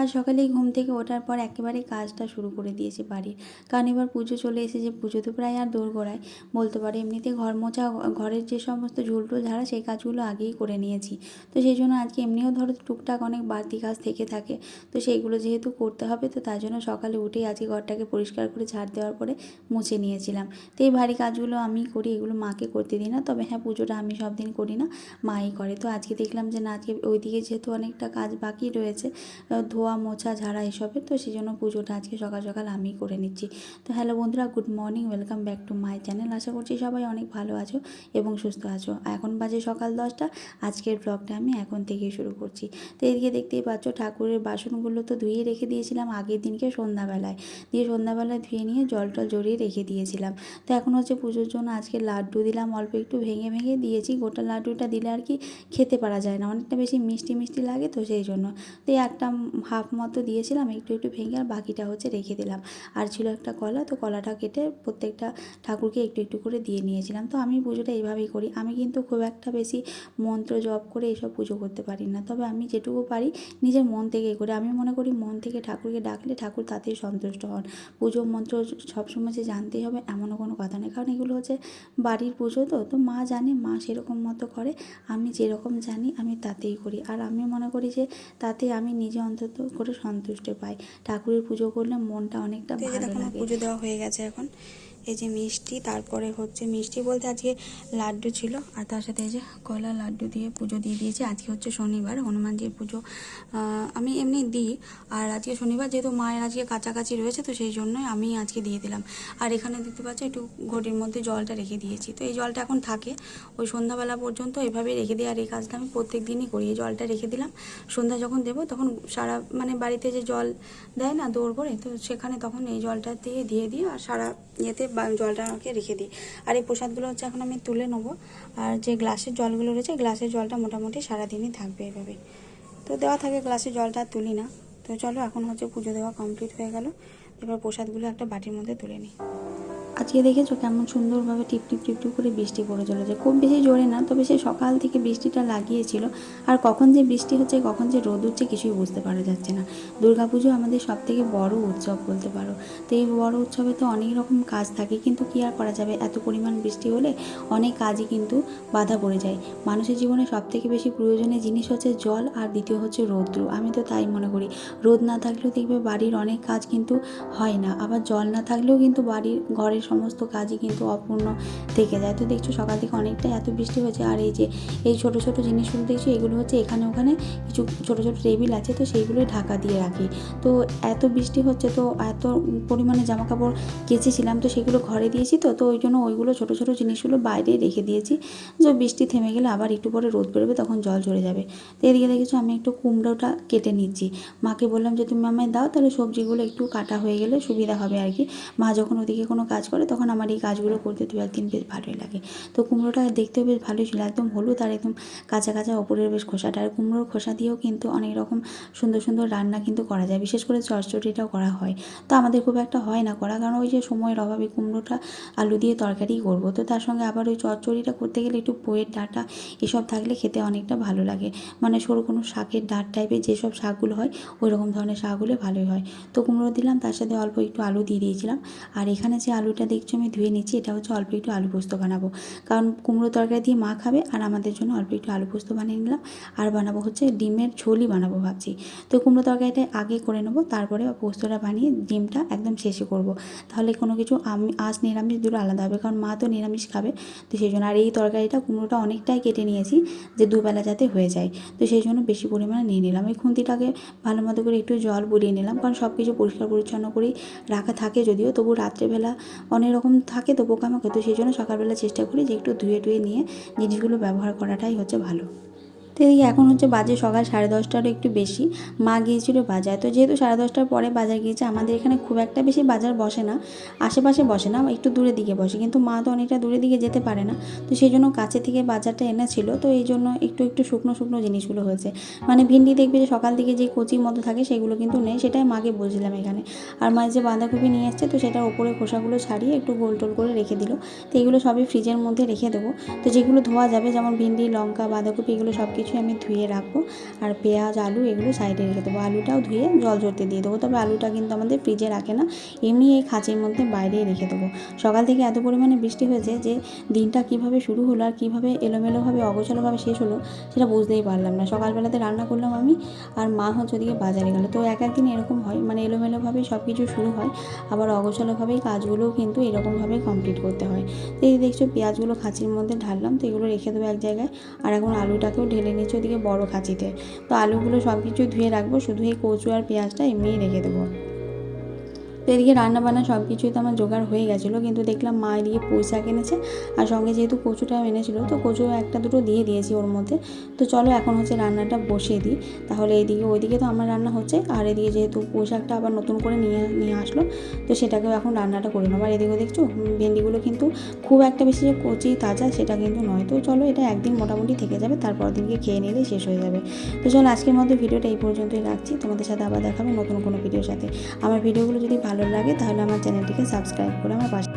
আজ সকালেই ঘুম থেকে ওঠার পর একেবারে কাজটা শুরু করে দিয়েছি বাড়ির, কারণ এবার পুজো চলে এসেছে। পুজো তো প্রায় আর দোরগোড়ায় বলতে পারো। এমনিতে ঘর মোছা, ঘরের যে সমস্ত ঝুলটুল ঝাড়া সেই কাজগুলো আগেই করে নিয়েছি। তো সেই জন্য আজকে এমনিও ধরো টুকটাক অনেক বাড়তি কাজ থেকে থাকে, তো সেইগুলো যেহেতু করতে হবে, তো তার জন্য সকালে উঠেই আজকে ঘরটাকে পরিষ্কার করে ঝাড় দেওয়ার পরে মুছে নিয়েছিলাম। তো এই ভারী কাজগুলো আমি করি, এগুলো মাকে করতে দিই না। তবে হ্যাঁ, পুজোটা আমি সব দিন করি না, মাই করে। তো আজকে দেখলাম যে না, আজকে ওইদিকে যেহেতু অনেকটা কাজ বাকি রয়েছে, ধোয়া মোছা ঝাড়া এসবের, তো সেই জন্য পুজোটা আজকে সকাল সকাল আমিই করে নিচ্ছি। তো হ্যালো বন্ধুরা, good morning, welcome back to my channel. আশা করছি সবাই অনেক ভালো আছো এবং সুস্থ আছো। এখন বাজে সকাল 10টা। আজকের ব্লগটা আমি এখন থেকেই শুরু করছি। তো এদিকে দেখতেই পাচ্ছ, ঠাকুরের বাসনগুলো তো ধুয়ে রেখে দিয়েছিলাম আগের দিনকে সন্ধ্যাবেলায়, দিয়ে সন্ধ্যাবেলায় ধুয়ে নিয়ে জল টল জড়িয়ে রেখে দিয়েছিলাম। তো এখন হচ্ছে পুজোর জন্য আজকে লাড্ডু দিলাম, অল্প একটু ভেঙে ভেঙে দিয়েছি। গোটা লাড্ডুটা দিলে আর কি খেতে পারা যায় না, অনেকটা বেশি মিষ্টি মিষ্টি লাগে, তো সেই জন্য। তো একটা হাফ মতো দিয়েছিলাম একটু একটু ভেঙে, আর বাকিটা হচ্ছে রেখে দিলাম। আর ছিল একটা কলা, তো কলাটা কেটে প্রত্যেকটা ঠাকুরকে একটু একটু করে দিয়ে নিয়েছিলাম। তো আমি পুজোটা এইভাবেই করি। আমি কিন্তু খুব একটা বেশি মন্ত্র জপ করে এসব পুজো করতে পারি না, তবে আমি যেটুকু পারি নিজের মন থেকেই করি। আমি মনে করি মন থেকে ঠাকুরকে ডাকলে ঠাকুর তাতেই সন্তুষ্ট হন। পুজো মন্ত্র সবসময় যে জানতেই হবে এমনও কোনো কথা নেই, কারণ এগুলো হচ্ছে বাড়ির পুজো, তো মা জানে, মা সেরকম মতো করে। আমি যেরকম জানি আমি তাতেই করি, আর আমি মনে করি যে তাতে আমি নিজে অন্তত করে সন্তুষ্ট পাই। ঠাকুরের পুজো করলে মনটা অনেকটা ভালো লাগে। পুজো দেওয়া হয়ে গেছে এখন। এই যে মিষ্টি, তারপরে হচ্ছে মিষ্টি বলতে আজকে লাড্ডু ছিল, আর তার সাথে এই যে কলা লাড্ডু দিয়ে পুজো দিয়ে দিয়েছি। আজকে হচ্ছে শনিবার, হনুমানজির পুজো আমি এমনি দিই, আর আজকে শনিবার যেহেতু মায়ের আজকে কাছাকাছি রয়েছে, তো সেই জন্যই আমি আজকে দিয়ে দিলাম। আর এখানে দেখতে পাচ্ছি একটু ঘটির মধ্যে জলটা রেখে দিয়েছি, তো এই জলটা এখন থাকে ওই সন্ধ্যাবেলা পর্যন্ত এভাবেই রেখে দিই। আর এই কাজটা আমি প্রত্যেক দিনই করি। এই জলটা রেখে দিলাম, সন্ধ্যা যখন দেবো তখন সারা মানে বাড়িতে যে জল দেয় না দৌড় করে, তো সেখানে তখন এই জলটা দিয়ে দিই, আর সারা ইয়েতে জলটাকে রেখে দিই। আর এই প্রসাদগুলো হচ্ছে এখন আমি তুলে নেবো। আর যে গ্লাসের জলগুলো রয়েছে, গ্লাসের জলটা মোটামুটি সারাদিনই থাকবে এভাবে। তো দেওয়া থাকে গ্লাসের জলটা, তুলি না। তো চলো, এখন হচ্ছে পুজো দেওয়া কমপ্লিট হয়ে গেল। এবার প্রসাদগুলো একটা বাটির মধ্যে তুলে নিই। আজকে দেখেছো কেমন সুন্দরভাবে টিপ টিপ টিপ টিপ করে বৃষ্টি পড়ে চলেছে, খুব বেশি জোরে না, তবে সে সকাল থেকে বৃষ্টিটা লাগিয়েছিল। আর কখন যে বৃষ্টি হচ্ছে কখন যে রোদ উঠছে কিছুই বুঝতে পারা যাচ্ছে না। দুর্গাপুজো আমাদের সব থেকে বড় উৎসব বলতে পারো। তো এই বড় উৎসবে তো অনেক রকম কাজ থাকে, কিন্তু কী আর করা যাবে, এত পরিমাণ বৃষ্টি হলে অনেক কাজই কিন্তু বাধা পড়ে যায়। মানুষের জীবনে সব থেকে বেশি প্রয়োজনীয় জিনিস হচ্ছে জল, আর দ্বিতীয় হচ্ছে রৌদ্র। আমি তো তাই মনে করি। রোদ না থাকলেও দেখবে বাড়ির অনেক কাজ কিন্তু হয় না, আবার জল না থাকলেও কিন্তু বাড়ির ঘরের সমস্ত কাজই কিন্তু অপূর্ণ থেকে যায়। তো দেখছো সকাল থেকে অনেকটাই এত বৃষ্টি হয়েছে। আর এই যে এই ছোটো ছোটো জিনিসগুলো দেখছো, এগুলো হচ্ছে এখানে ওখানে কিছু ছোটো ছোটো টেবিল আছে, তো সেইগুলোই ঢাকা দিয়ে রাখি। তো এত বৃষ্টি হচ্ছে, তো এত পরিমাণে জামা কাপড় কেচেছিলাম, তো সেগুলো ঘরে দিয়েছি। তো ওই জন্য ওইগুলো ছোটো ছোটো জিনিসগুলো বাইরে রেখে দিয়েছি, যে বৃষ্টি থেমে গেলে আবার একটু পরে রোদ বেরোবে, তখন জল ঝরে যাবে। তো এদিকে দেখেছো আমি একটু কুমড়োটা কেটে নিচ্ছি। মাকে বললাম যে তুমি আমায় দাও, তাহলে সবজিগুলো একটু কাটা হয়ে গেলে সুবিধা হবে আর কি। মা যখন ওদিকে কোনো কাজ করে তখন আমার এই কাজগুলো করতে দু একদিন বেশ ভালোই লাগে। তো কুমড়োটা দেখতেও বেশ ভালোই ছিল, একদম হলুদ আর একদম কাঁচা কাঁচা ওপরের বেশ খোসাটা। আর কুমড়োর খোসা দিয়েও কিন্তু অনেক রকম সুন্দর সুন্দর রান্না কিন্তু করা যায়, বিশেষ করে চচ্চড়িটাও করা হয়। তো আমাদের খুব একটা হয় না করা, কারণ ওই যে সময়ের অভাবে কুমড়োটা আলু দিয়ে তরকারি করব, তো তার সঙ্গে আবার ওই চচ্চড়িটা করতে গেলে একটু পোয়ের ডাঁটা এসব থাকলে খেতে অনেকটা ভালো লাগে। মানে সরু কোনো শাকের ডাঁট টাইপের যেসব শাকগুলো হয়, ওই রকম ধরনের শাকগুলো ভালোই হয়। তো কুমড়ো দিলাম, তার সাথে অল্প একটু আলু দিয়ে দিয়েছিলাম। আর এখানে যে আলুটা দেখছো আমি ধুয়ে নিচ্ছি, এটা হচ্ছে অল্প একটু আলু পোস্ত বানাবো, কারণ কুমড়ো তরকারি দিয়ে মা খাবে, আর আমাদের জন্য অল্প একটু আলু পোস্ত বানিয়ে নিলাম। আর বানাবো হচ্ছে ডিমের ঝোলই বানাবো ভাবছি। তো কুমড়ো তরকারিটা আগে করে নেবো, তারপরে পোস্তটা বানিয়ে ডিমটা একদম শেষে করব। তাহলে কোনো কিছু আমি আজ নিরামিষ দুটো আলাদা হবে, কারণ মা তো নিরামিষ খাবে, তো সেই জন্য। আর এই তরকারিটা কুমড়োটা অনেকটাই কেটে নিয়েছি, যে দুবেলা যাতে হয়ে যায়, তো সেই জন্য বেশি পরিমাণে নিয়ে নিলাম। এই খুন্তিটাকে ভালো মতো করে একটু জল বুলিয়ে নিলাম, কারণ সব কিছু পরিষ্কার পরিচ্ছন্ন করেই রাখা থাকে যদিও, তবু রাত্রেবেলা অনেক রকম থাকে তো পোকামাকড়, তো সেই জন্য সকালবেলা চেষ্টা করি যে একটু ধুয়ে টুয়ে নিয়ে জিনিসগুলো ব্যবহার করাটাই হচ্ছে ভালো। তো এদিকে এখন হচ্ছে বাজে সকাল 10:30টারও একটু বেশি। মা গিয়েছিল বাজার, তো যেহেতু 10:30টার পরে বাজার গিয়েছে, আমাদের এখানে খুব একটা বেশি বাজার বসে না, আশেপাশে বসে না, একটু দূরের দিকে বসে, কিন্তু মা তো অনেকটা দূরের দিকে যেতে পারে না, তো সেই জন্য কাছে থেকে বাজারটা এনেছিল। তো এই জন্য একটু একটু শুকনো শুকনো জিনিসগুলো হয়েছে, মানে ভিন্ডি দেখবে যে সকাল থেকে যে কচির মতো থাকে সেগুলো কিন্তু নেই, সেটাই মাকে বলছিলাম এখানে। আর মা যে বাঁধাকপি নিয়ে এসছে, তো সেটার ওপরে খোসাগুলো ছাড়িয়ে একটু গোল টোল করে রেখে দিল। তো এগুলো সবই ফ্রিজের মধ্যে রেখে দেবো। তো যেগুলো ধোয়া যাবে, যেমন ভিন্ডি, লঙ্কা, বাঁধাকপি, এগুলো সব কিছু কিছুই আমি ধুয়ে রাখবো। আর পেঁয়াজ, আলু এগুলো সাইডে রেখে দেবো। আলুটাও ধুয়ে জল ঝরতে দিয়ে দেবো। তবে আলুটা কিন্তু আমাদের ফ্রিজে রাখে না, এমনি এই খাঁচির মধ্যে বাইরেই রেখে দেবো। সকাল থেকে এত পরিমাণে বৃষ্টি হয়েছে যে দিনটা কীভাবে শুরু হলো আর কীভাবে এলোমেলোভাবে অগোছালোভাবে শেষ হলো সেটা বুঝতেই পারলাম না। সকালবেলাতে রান্না করলাম আমি, আর মা হচ্ছে ওদিকে বাজারে গেল। তো এক একদিন এরকম হয়, মানে এলোমেলোভাবেই সব কিছু শুরু হয়, আবার অগোছালোভাবেই কাজগুলোও কিন্তু এরকমভাবেই কমপ্লিট করতে হয়। তো এই দেখছো পেঁয়াজগুলো খাঁচির মধ্যে ঢাললাম, তো এগুলো রেখে দেবো এক জায়গায়। আর এখন আলুটাকেও ঢেলে নিচ্ছি ওদিকে বড় খাঁচিতে। তো আলুগুলো সব কিছু ধুয়ে রাখবো, শুধু এই কচু আর পেঁয়াজটা এমনিই রেখে দেবো। তো এদিকে রান্নাবান্না সব কিছুই তো আমার জোগাড় হয়ে গেছিলো, কিন্তু দেখলাম মা এদিকে পুঁই শাক এনেছে, আর সঙ্গে যেহেতু কচুটাও এনেছিলো তো কচু একটা দুটো দিয়ে দিয়েছি ওর মধ্যে। তো চলো এখন হচ্ছে রান্নাটা বসিয়ে দিই। তাহলে এইদিকে ওইদিকে তো আমার রান্না হচ্ছে, আর এদিকে যেহেতু পুঁই শাকটা আবার নতুন করে নিয়ে আসলো, তো সেটাকেও এখন রান্নাটা করে নেবো। আর এদিকে দেখছো ভেন্ডিগুলো কিন্তু খুব একটা বেশি যে কচি তাজা সেটা কিন্তু নয়। তো চলো এটা একদিন মোটামুটি থেকে যাবে, তারপর দিনকে খেয়ে নিলেই শেষ হয়ে যাবে। তো চলো আজকের মধ্যে ভিডিওটা এই পর্যন্তই রাখছি, তোমাদের সাথে আবার দেখাবে নতুন কোনো ভিডিওর সাথে। আমার ভিডিওগুলো যদি ভালো লাগে তাহলে আমার চ্যানেলটিকে সাবস্ক্রাইব করে আমার পাশে